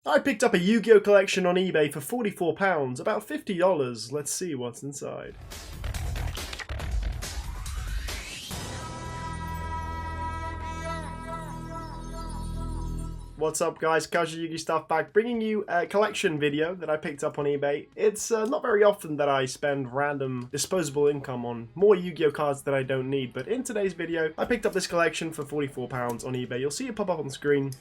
I picked up a Yu-Gi-Oh collection on eBay for £44, about $50. Let's see what's inside. What's up guys, CasualYugiS stuff back, bringing you a collection video that I picked up on eBay. It's not very often that I spend random disposable income on more Yu-Gi-Oh cards that I don't need, but in today's video, I picked up this collection for £44 on eBay. You'll see it pop up on the screen.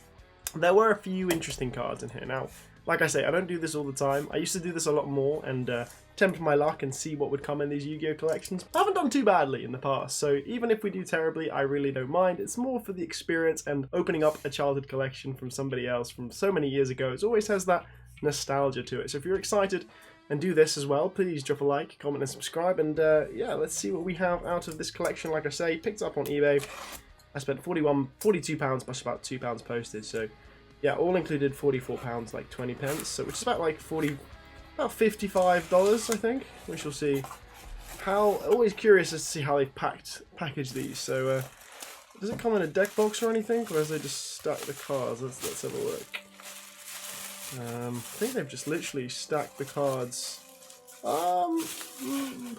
There were a few interesting cards in here. Now, like I say, I don't do this all the time. I used to do this a lot more and tempt my luck and see what would come in these Yu-Gi-Oh collections. I haven't done too badly in the past, so even if we do terribly, I really don't mind. It's more for the experience and opening up a childhood collection from somebody else from so many years ago. It always has that nostalgia to it. So if you're excited and do this as well, please drop a like, comment and subscribe, and yeah, let's see what we have out of this collection. Like I say, picked up on eBay. I spent £42 plus about £2 postage, so yeah, all included £44, like 20 pence, so which is about like about $55, I think. We shall see. Always curious as to see how they've packaged these. So, does it come in a deck box or anything, or has they just stacked the cards? Let's have a look. I think they've just literally stacked the cards. I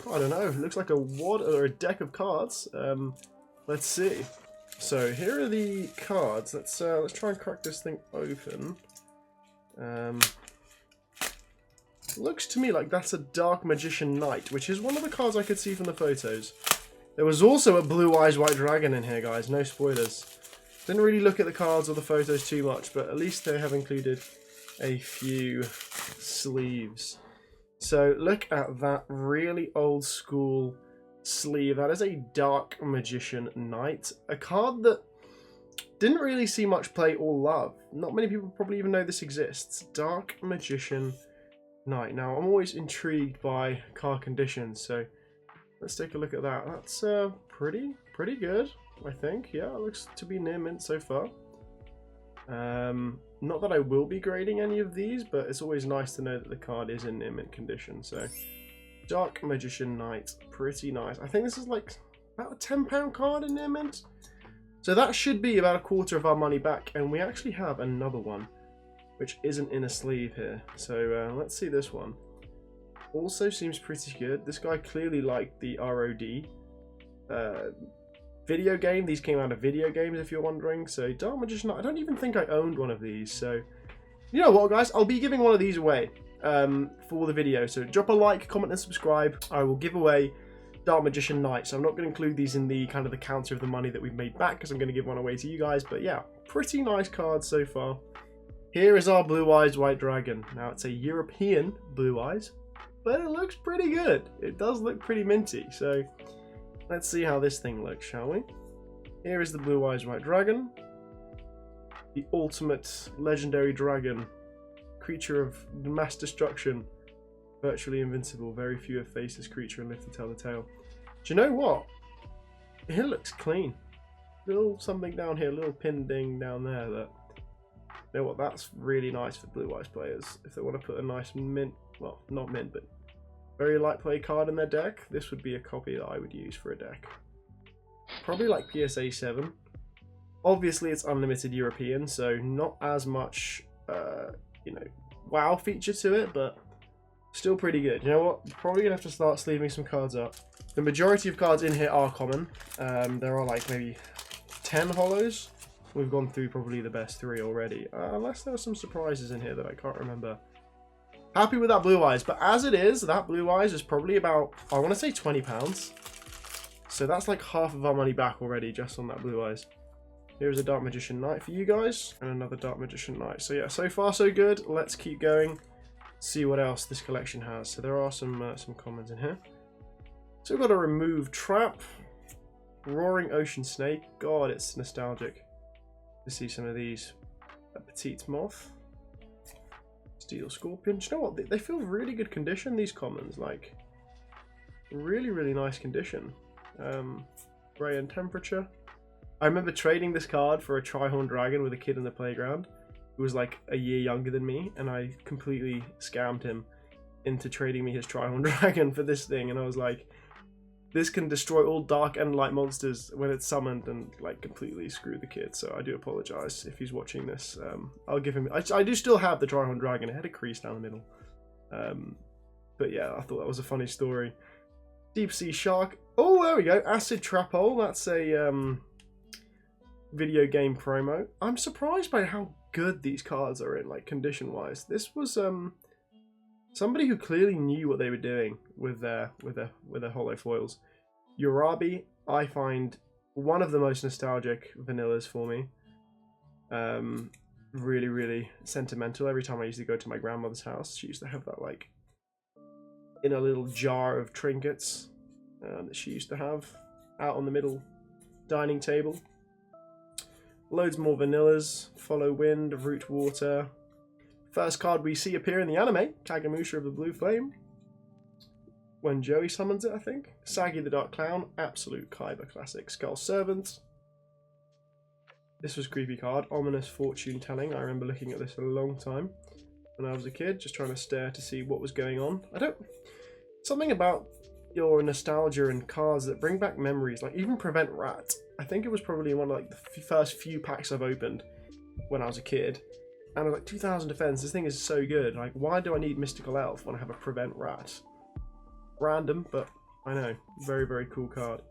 don't know. It looks like a wad or a deck of cards. Let's see. So here are the cards. Let's try and crack this thing open. Looks to me like that's a Dark Magician Knight, which is one of the cards I could see from the photos. There was also a Blue Eyes White Dragon in here, guys. No spoilers. Didn't really look at the cards or the photos too much, but at least they have included a few sleeves. So look at that really old school sleeve. That is a Dark Magician Knight, a card that didn't really see much play or love. Not many people probably even know this exists. Dark Magician Knight. Now I'm always intrigued by card conditions, so let's take a look at that. That's pretty good, I think. Yeah, it looks to be near mint so far. Not that I will be grading any of these, but it's always nice to know that the card is in near mint condition. So Dark Magician Knight, pretty nice. I think this is like about a £10 card in near mint. So that should be about a quarter of our money back, and we actually have another one which isn't in a sleeve here. So let's see this one. Also seems pretty good. This guy clearly liked the ROD video game. These came out of video games, if you're wondering. So Dark Magician Knight, I don't even think I owned one of these. So you know what, guys? I'll be giving one of these away for the video. So drop a like, comment and subscribe. I will give away Dark Magician Knight. So I'm not going to include these in the kind of the counter of the money that we've made back, because I'm going to give one away to you guys. But yeah, pretty nice card so far. Here is our Blue Eyes White Dragon. Now it's a European Blue Eyes, but it looks pretty good. It does look pretty minty. So let's see how this thing looks, shall we? Here is the Blue Eyes White Dragon. The ultimate legendary dragon. Creature of mass destruction. Virtually invincible. Very few have faced this creature and lived to tell the tale. Do you know what? It looks clean. Little something down here, little pin ding down there that... You know what, that's really nice for Blue Eyes players. If they want to put a nice mint, well, not mint, but very light play card in their deck, this would be a copy that I would use for a deck. Probably like PSA 7. Obviously it's unlimited European, so not as much, you know, wow feature to it, but still pretty good. You know what, probably going to have to start sleeving some cards up. The majority of cards in here are common. There are like maybe 10 holos. We've gone through probably the best 3 already, unless there are some surprises in here that I can't remember. Happy with that Blue Eyes, but as it is, that Blue Eyes is probably about, I want to say £20. So that's like half of our money back already just on that Blue Eyes. Here's a Dark Magician Knight for you guys, and another Dark Magician Knight. So yeah, so far so good. Let's keep going, see what else this collection has. So there are some commons in here. So we've got a Remove Trap, Roaring Ocean Snake. God, it's nostalgic to see some of these. A Petite Moth, Steel Scorpion. Do you know what? They feel really good condition, these commons. Like, really nice condition. Grey and Temperature. I remember trading this card for a Trihorn Dragon with a kid in the playground who was like a year younger than me, and I completely scammed him into trading me his Trihorn Dragon for this thing, and I was like, This can destroy all dark and light monsters when it's summoned and like completely screw the kid. So I do apologize if he's watching this. I'll give him. I do still have the Dryhorn Dragon. It had a crease down the middle. But yeah, I thought that was a funny story. Deep Sea Shark. Oh, there we go. Acid Trap Hole. That's a video game promo. I'm surprised by how good these cards are in, like condition wise. This was somebody who clearly knew what they were doing with their holo foils. Urabi, I find one of the most nostalgic vanillas for me. Really, really sentimental. Every time I used to go to my grandmother's house, she used to have that like in a little jar of trinkets that she used to have out on the middle dining table. Loads more vanillas. Follow Wind, Root Water. First card we see appear in the anime, Kagemusha of the Blue Flame. When Joey summons it, I think. Sagi the Dark Clown, absolute Kaiba classic. Skull Servant. This was a creepy card, Ominous Fortune Telling. I remember looking at this a long time when I was a kid, just trying to stare to see what was going on. Something about your nostalgia and cards that bring back memories, like even Prevent Rat. I think it was probably one of like the first few packs I've opened when I was a kid. And I was like, 2000 defense, this thing is so good. Like, why do I need Mystical Elf when I have a Prevent Rat? Random, but I know. Very, very cool card.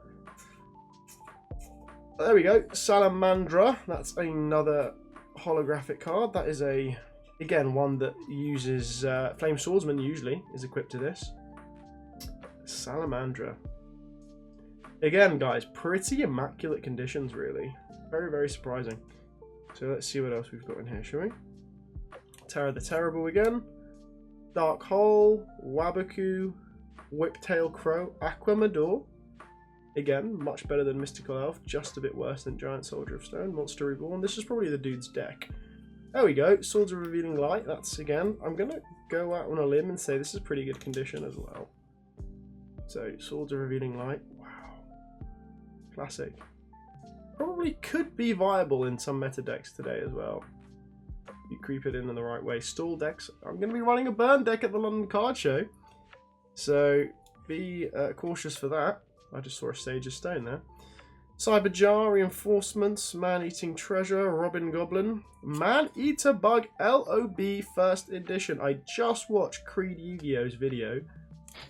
There we go. Salamandra. That's another holographic card. That is again, one that uses Flame Swordsman usually is equipped to this. Salamandra. Again, guys, pretty immaculate conditions, really. Very, very surprising. So let's see what else we've got in here, shall we? Terror the Terrible again. Dark Hole, Wabaku, Whiptail Crow, Aquamador. Again, much better than Mystical Elf, just a bit worse than Giant Soldier of Stone. Monster Reborn. This is probably the dude's deck. There we go. Swords of Revealing Light. That's, again, I'm going to go out on a limb and say this is pretty good condition as well. So, Swords of Revealing Light. Wow. Classic. Probably could be viable in some meta decks today as well. You creep it in the right way. Stall decks. I'm going to be running a burn deck at the London Card Show. So be cautious for that. I just saw a Sage of Stone there. Cyberjar, Reinforcements, Man-Eating Treasure, Robin Goblin, Man-Eater Bug LOB First Edition. I just watched Creed Yugioh's video.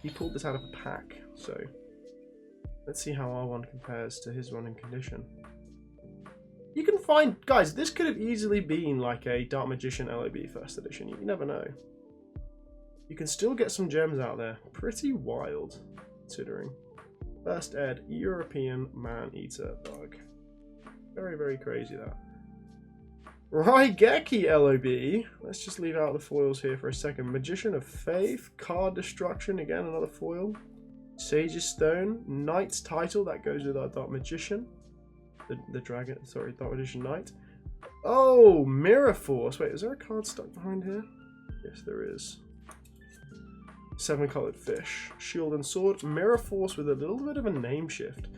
He pulled this out of a pack. So let's see how our one compares to his one in condition. You can find, guys, this could have easily been like a Dark Magician LOB First Edition. You never know. You can still get some gems out there. Pretty wild, considering. First Ed, European Man-Eater Bug. Very, very crazy, that. Raigeki LOB. Let's just leave out the foils here for a second. Magician of Faith, Card Destruction, again, another foil. Sage's Stone, Knight's Title, that goes with our Dark Magician. The dragon, sorry, Dark Magician Knight. Oh, Mirror Force. Wait, is there a card stuck behind here? Yes, there is. 7-colored fish. Shield and Sword. Mirror Force with a little bit of a name shift.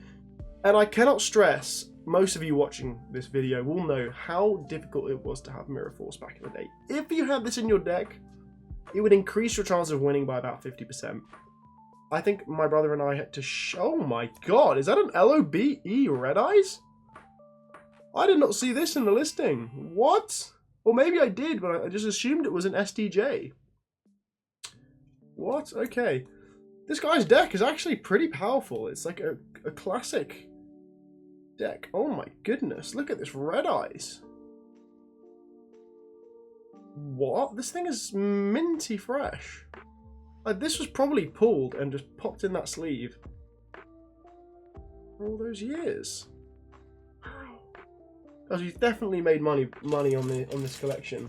And I cannot stress, most of you watching this video will know how difficult it was to have Mirror Force back in the day. If you had this in your deck, it would increase your chance of winning by about 50%. I think my brother and I had to oh my god, is that an LOBE Red Eyes? I did not see this in the listing. What? Or maybe I did, but I just assumed it was an STJ. What? Okay. This guy's deck is actually pretty powerful. It's like a classic deck. Oh my goodness. Look at this Red Eyes. What? This thing is minty fresh. Like, this was probably pulled and just popped in that sleeve for all those years. Because you've definitely made money on this collection.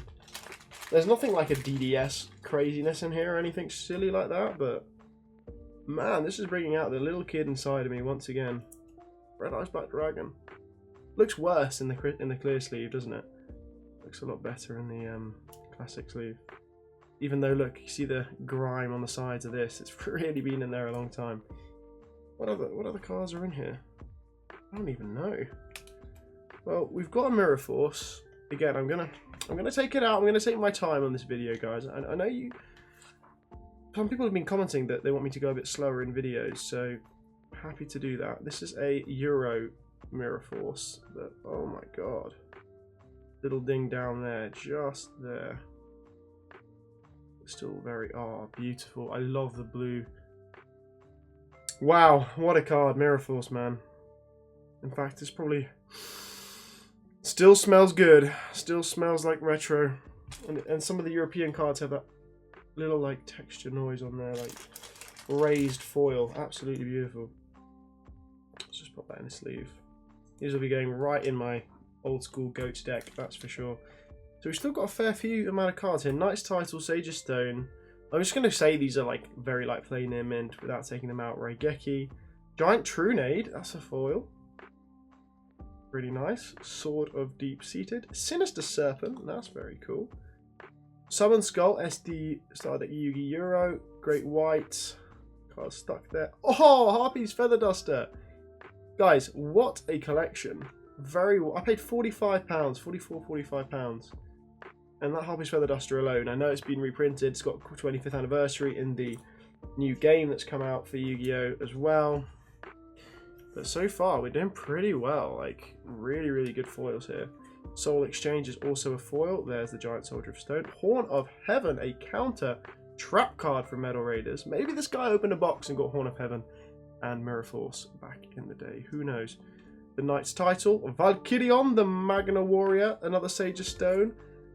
There's nothing like a DDS craziness in here or anything silly like that, but man, this is bringing out the little kid inside of me once again. Red Eyes Black Dragon. Looks worse in the clear sleeve, doesn't it? Looks a lot better in the classic sleeve. Even though, look, you see the grime on the sides of this. It's really been in there a long time. What other cards are in here? I don't even know. Well, we've got a Mirror Force. Again, I'm gonna take it out. I'm gonna take my time on this video, guys. I know some people have been commenting that they want me to go a bit slower in videos, so Happy to do that. This is a Euro Mirror Force. But, oh my god. Little ding down there, just there. Still very, oh, beautiful. I love the blue. Wow, what a card. Mirror Force, man. In fact, it's probably... Still smells good. Still smells like retro. And some of the European cards have that little, like, texture noise on there, like raised foil. Absolutely beautiful. Let's just pop that in the sleeve. These will be going right in my old school goats deck, that's for sure. So we've still got a fair few amount of cards here. Knight's Title, Sage of Stone. I'm just going to say these are like very light play near mint without taking them out. Raigeki. Giant Trunade, that's a foil. Really nice. Sword of Deep-Seated. Sinister Serpent, that's very cool. Summon Skull, SD started at Yugioh. Great White. Card stuck there. Oh, Harpy's Feather Duster. Guys, what a collection. I paid £45, £45. And that Harpy's Feather Duster alone, I know it's been reprinted, it's got 25th anniversary in the new game that's come out for Yu-Gi-Oh! As well. But so far, we're doing pretty well, like, really, really good foils here. Soul Exchange is also a foil, there's the Giant Soldier of Stone. Horn of Heaven, a counter trap card from Metal Raiders. Maybe this guy opened a box and got Horn of Heaven and Mirror Force back in the day, who knows. The Knight's Title, Valkyrion, the Magna Warrior, another Sage of Stone,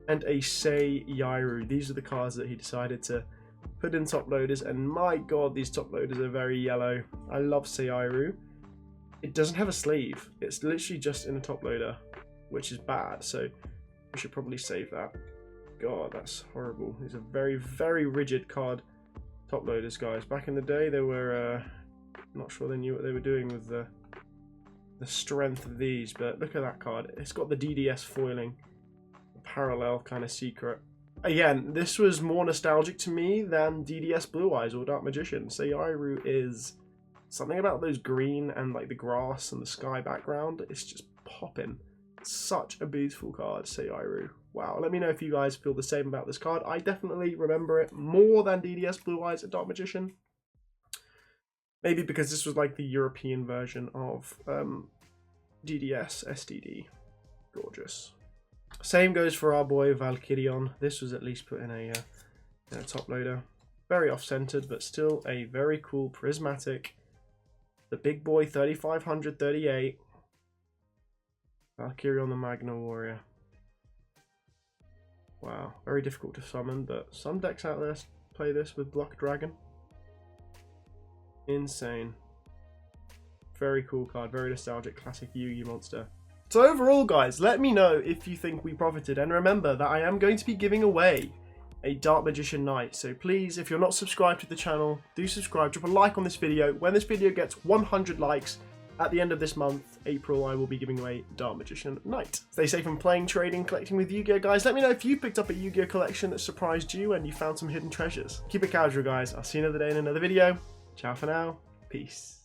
and a Sei Yairu. These are the cards that he decided to put in top loaders, and my god, these top loaders are very yellow. I love Sei Yairu. It doesn't have a sleeve. It's literally just in a top loader, which is bad, so we should probably save that. God, that's horrible. These are very, very rigid card top loaders, guys. Back in the day, they were, not sure they knew what they were doing with the strength of these, but look at that card. It's got the DDS foiling, parallel kind of secret. Again, this was more nostalgic to me than DDS Blue Eyes or Dark Magician. Sei Yairu is something about those green and like the grass and the sky background. It's just popping. Such a beautiful card, Sei Yairu. Wow, let me know if you guys feel the same about this card. I definitely remember it more than DDS Blue Eyes and Dark Magician. Maybe because this was like the European version of DDS STD. Gorgeous. Same goes for our boy Valkyrion. This was at least put in a top loader. Very off-centered, but still a very cool prismatic. The big boy 3538. Valkyrion the Magna Warrior. Wow, very difficult to summon, but some decks out there play this with Block Dragon. Insane. Very cool card, very nostalgic, classic Yu-Gi monster. So overall, guys, let me know if you think we profited, and remember that I am going to be giving away a Dark Magician Knight. So please, if you're not subscribed to the channel, do subscribe, drop a like on this video. When this video gets 100 likes at the end of this month, April, I will be giving away Dark Magician Knight. Stay safe and playing, trading, collecting with Yu-Gi-Oh, guys. Let me know if you picked up a Yu-Gi-Oh collection that surprised you and you found some hidden treasures. Keep it casual, guys. I'll see you another day in another video. Ciao for now. Peace.